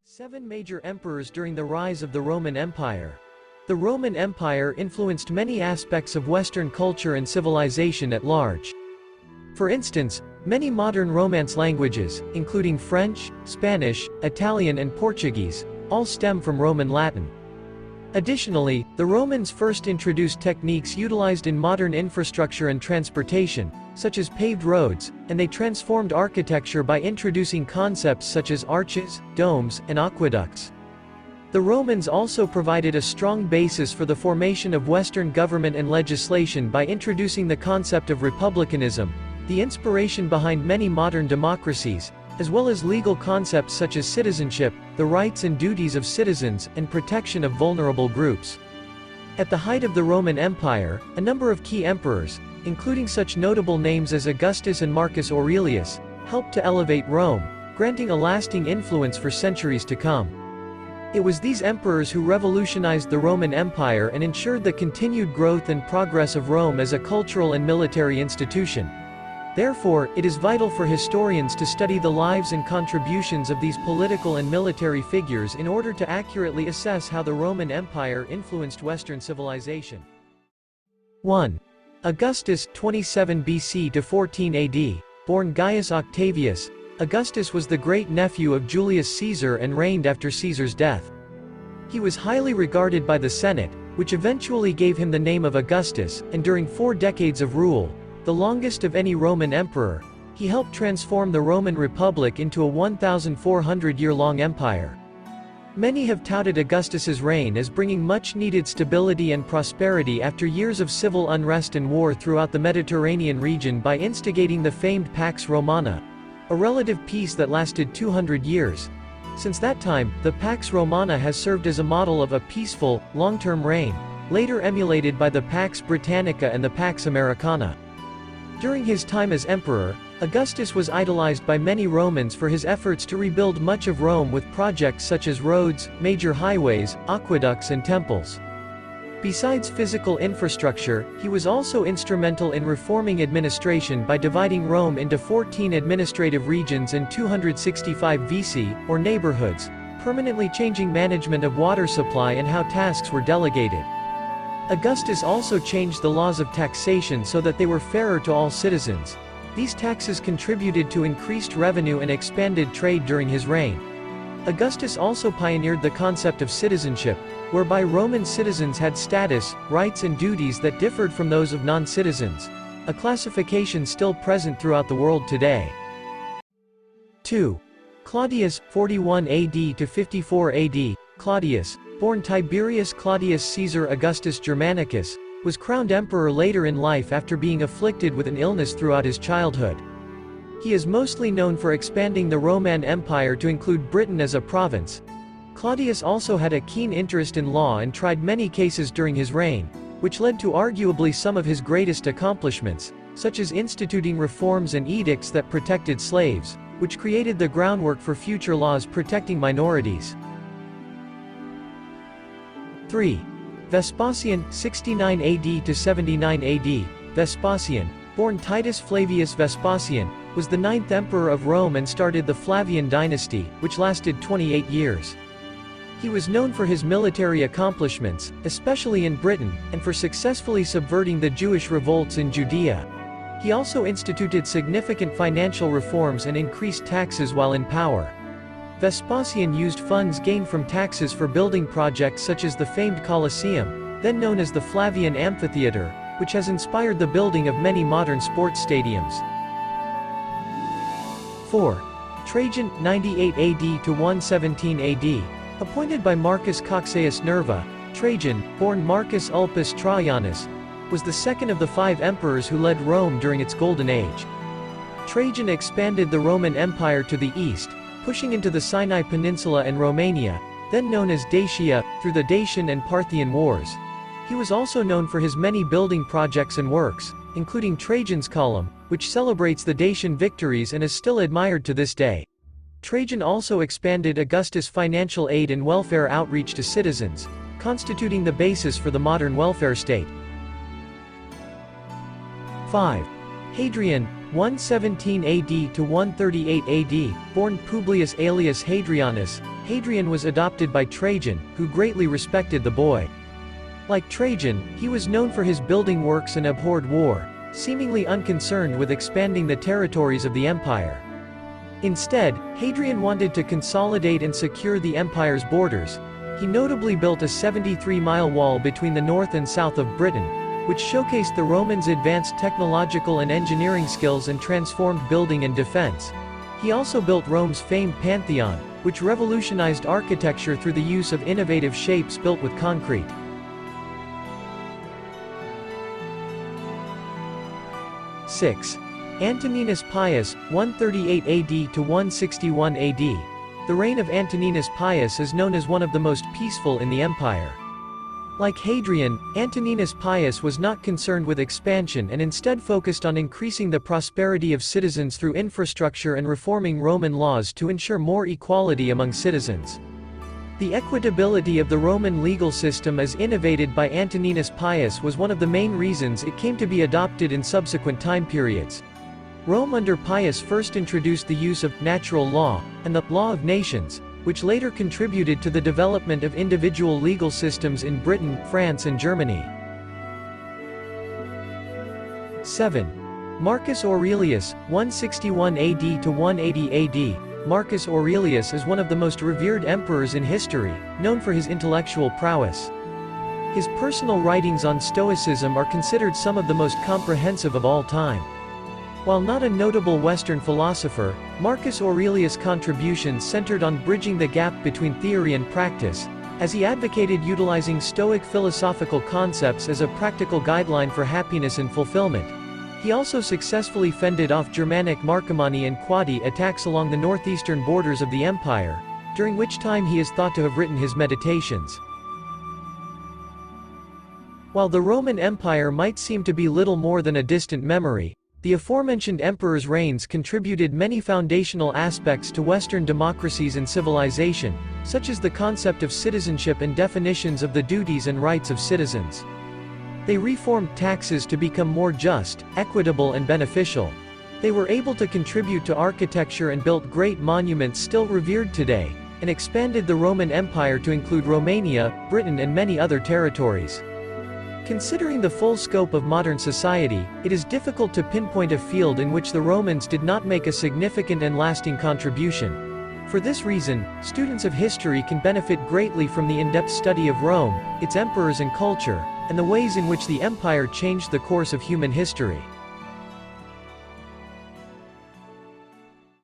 Seven major emperors during the rise of the Roman Empire. The Roman Empire influenced many aspects of Western culture and civilization at large. For instance, many modern Romance languages, including French, Spanish, Italian and Portuguese, all stem from Roman Latin. Additionally, the Romans first introduced techniques utilized in modern infrastructure and transportation, such as paved roads, and they transformed architecture by introducing concepts such as arches, domes, and aqueducts. The Romans also provided a strong basis for the formation of Western government and legislation by introducing the concept of republicanism, the inspiration behind many modern democracies, as well as legal concepts such as citizenship, the rights and duties of citizens, and protection of vulnerable groups. At the height of the Roman Empire, a number of key emperors, including such notable names as Augustus and Marcus Aurelius, helped to elevate Rome, granting a lasting influence for centuries to come. It was these emperors who revolutionized the Roman Empire and ensured the continued growth and progress of Rome as a cultural and military institution. Therefore, it is vital for historians to study the lives and contributions of these political and military figures in order to accurately assess how the Roman Empire influenced Western civilization. 1. Augustus, 27 BC to 14 AD, born Gaius Octavius. Augustus was the great-nephew of Julius Caesar and reigned after Caesar's death. He was highly regarded by the Senate, which eventually gave him the name of Augustus, and during 4 decades of rule, the longest of any Roman emperor, he helped transform the Roman Republic into a 1,400-year-long empire. Many have touted Augustus's reign as bringing much-needed stability and prosperity after years of civil unrest and war throughout the Mediterranean region by instigating the famed Pax Romana, a relative peace that lasted 200 years. Since that time, the Pax Romana has served as a model of a peaceful, long-term reign, later emulated by the Pax Britannica and the Pax Americana. During his time as emperor, Augustus was idolized by many Romans for his efforts to rebuild much of Rome with projects such as roads, major highways, aqueducts and temples. Besides physical infrastructure, he was also instrumental in reforming administration by dividing Rome into 14 administrative regions and 265 vici, or neighborhoods, permanently changing management of water supply and how tasks were delegated. Augustus also changed the laws of taxation so that they were fairer to all citizens. These taxes contributed to increased revenue and expanded trade during his reign. Augustus also pioneered the concept of citizenship, whereby Roman citizens had status, rights and duties that differed from those of non-citizens, a classification still present throughout the world today. 2. Claudius, 41 AD to 54 AD, Claudius, born Tiberius Claudius Caesar Augustus Germanicus, was crowned emperor later in life after being afflicted with an illness throughout his childhood. He is mostly known for expanding the Roman Empire to include Britain as a province. Claudius also had a keen interest in law and tried many cases during his reign, which led to arguably some of his greatest accomplishments, such as instituting reforms and edicts that protected slaves, which created the groundwork for future laws protecting minorities. 3. Vespasian, 69 AD to 79 AD, Vespasian, born Titus Flavius Vespasian, was the 9th emperor of Rome and started the Flavian dynasty, which lasted 28 years. He was known for his military accomplishments, especially in Britain, and for successfully subverting the Jewish revolts in Judea. He also instituted significant financial reforms and increased taxes while in power. Vespasian used funds gained from taxes for building projects such as the famed Colosseum, then known as the Flavian Amphitheater, which has inspired the building of many modern sports stadiums. 4. Trajan, 98 AD to 117 AD, appointed by Marcus Cocceius Nerva, Trajan, born Marcus Ulpius Trajanus, was the second of the 5 emperors who led Rome during its golden age. Trajan expanded the Roman Empire to the east, pushing into the Sinai Peninsula and Romania, then known as Dacia, through the Dacian and Parthian Wars. He was also known for his many building projects and works, including Trajan's Column, which celebrates the Dacian victories and is still admired to this day. Trajan also expanded Augustus' financial aid and welfare outreach to citizens, constituting the basis for the modern welfare state. 5. Hadrian, 117 AD to 138 AD, born Publius Aelius Hadrianus, Hadrian was adopted by Trajan, who greatly respected the boy. Like Trajan, he was known for his building works and abhorred war, seemingly unconcerned with expanding the territories of the empire. Instead, Hadrian wanted to consolidate and secure the empire's borders. He notably built a 73-mile wall between the north and south of Britain, which showcased the Romans' advanced technological and engineering skills and transformed building and defense. He also built Rome's famed Pantheon, which revolutionized architecture through the use of innovative shapes built with concrete. 6. Antoninus Pius, 138 AD to 161 AD. The reign of Antoninus Pius is known as one of the most peaceful in the empire. Like Hadrian, Antoninus Pius was not concerned with expansion and instead focused on increasing the prosperity of citizens through infrastructure and reforming Roman laws to ensure more equality among citizens. The equitability of the Roman legal system as innovated by Antoninus Pius was one of the main reasons it came to be adopted in subsequent time periods. Rome under Pius first introduced the use of natural law and the law of nations, which later contributed to the development of individual legal systems in Britain, France and Germany. 7. Marcus Aurelius, 161 AD to 180 AD. Marcus Aurelius is one of the most revered emperors in history, known for his intellectual prowess. His personal writings on Stoicism are considered some of the most comprehensive of all time. While not a notable Western philosopher, Marcus Aurelius' contributions centered on bridging the gap between theory and practice, as he advocated utilizing Stoic philosophical concepts as a practical guideline for happiness and fulfillment. He also successfully fended off Germanic Marcomanni and Quadi attacks along the northeastern borders of the empire, during which time he is thought to have written his Meditations. While the Roman Empire might seem to be little more than a distant memory, the aforementioned emperor's reigns contributed many foundational aspects to Western democracies and civilization, such as the concept of citizenship and definitions of the duties and rights of citizens. They reformed taxes to become more just, equitable and beneficial. They were able to contribute to architecture and built great monuments still revered today, and expanded the Roman Empire to include Romania, Britain and many other territories. Considering the full scope of modern society, it is difficult to pinpoint a field in which the Romans did not make a significant and lasting contribution. For this reason, students of history can benefit greatly from the in-depth study of Rome, its emperors and culture, and the ways in which the empire changed the course of human history.